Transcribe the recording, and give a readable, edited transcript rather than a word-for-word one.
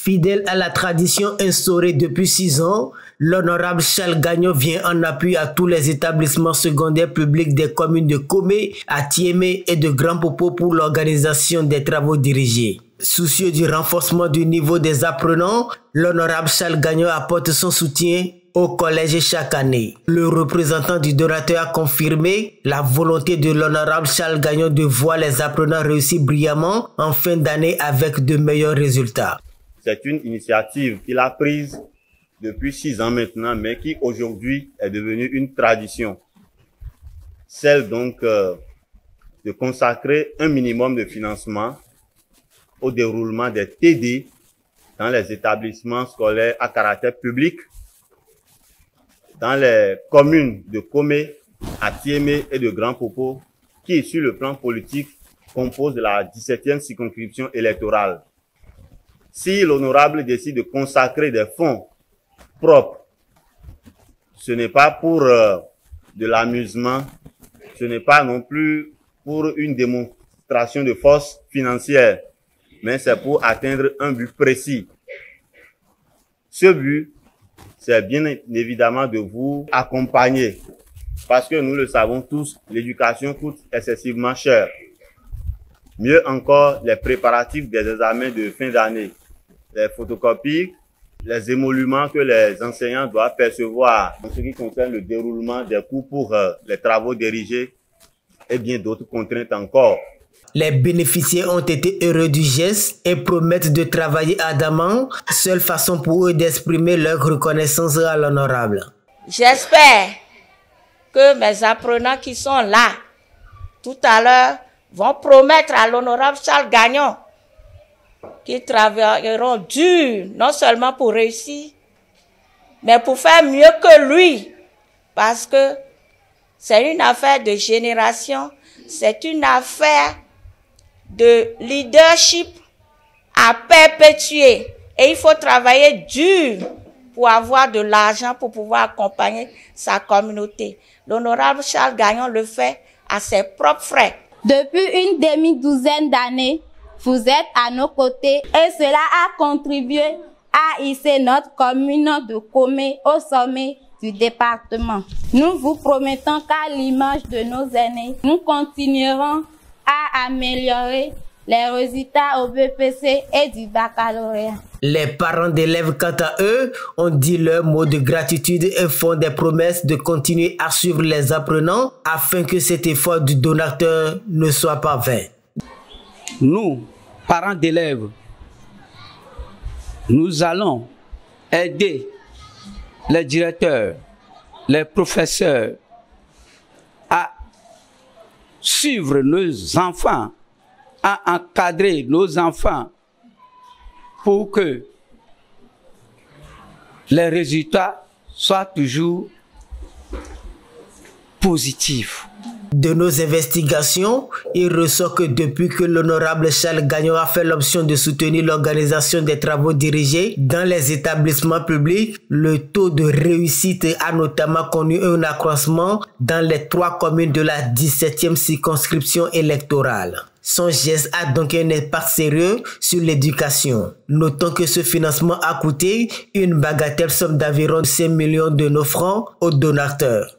Fidèle à la tradition instaurée depuis 6 ans, l'honorable Charles Gagnon vient en appui à tous les établissements secondaires publics des communes de Komé, Atiémé et de Grand Popo pour l'organisation des travaux dirigés. Soucieux du renforcement du niveau des apprenants, l'honorable Charles Gagnon apporte son soutien au collège chaque année. Le représentant du donateur a confirmé la volonté de l'honorable Charles Gagnon de voir les apprenants réussir brillamment en fin d'année avec de meilleurs résultats. C'est une initiative qu'il a prise depuis 6 ans maintenant, mais qui aujourd'hui est devenue une tradition. Celle donc de consacrer un minimum de financement au déroulement des TD dans les établissements scolaires à caractère public, dans les communes de Komé, Atiémé et de Grand Popo, qui, sur le plan politique, composent la 17e circonscription électorale. Si l'honorable décide de consacrer des fonds propres, ce n'est pas pour de l'amusement, ce n'est pas non plus pour une démonstration de force financière, mais c'est pour atteindre un but précis. Ce but, c'est bien évidemment de vous accompagner, parce que nous le savons tous, l'éducation coûte excessivement cher. Mieux encore, les préparatifs des examens de fin d'année, les photocopies, les émoluments que les enseignants doivent percevoir en ce qui concerne le déroulement des cours pour les travaux dirigés et bien d'autres contraintes encore. Les bénéficiaires ont été heureux du geste et promettent de travailler ardemment, seule façon pour eux d'exprimer leur reconnaissance à l'honorable. J'espère que mes apprenants qui sont là tout à l'heure vont promettre à l'honorable Charles Gagnon qu'ils travailleront dur, non seulement pour réussir, mais pour faire mieux que lui. Parce que c'est une affaire de génération, c'est une affaire de leadership à perpétuer. Et il faut travailler dur pour avoir de l'argent pour pouvoir accompagner sa communauté. L'honorable Charles Gagnon le fait à ses propres frais. Depuis une demi-douzaine d'années, vous êtes à nos côtés et cela a contribué à hisser notre commune de Komé au sommet du département. Nous vous promettons qu'à l'image de nos aînés, nous continuerons à améliorer les résultats au BPC et du baccalauréat. Les parents d'élèves, quant à eux, ont dit leur mot de gratitude et font des promesses de continuer à suivre les apprenants afin que cet effort du donateur ne soit pas vain. Nous, parents d'élèves, nous allons aider les directeurs, les professeurs à suivre nos enfants, à encadrer nos enfants pour que les résultats soient toujours positifs. De nos investigations, il ressort que depuis que l'honorable Charles Gagnon a fait l'option de soutenir l'organisation des travaux dirigés dans les établissements publics, le taux de réussite a notamment connu un accroissement dans les 3 communes de la 17e circonscription électorale. Son geste a donc un impact sérieux sur l'éducation. Notons que ce financement a coûté une bagatelle somme d'environ 5 millions de nos francs aux donateurs.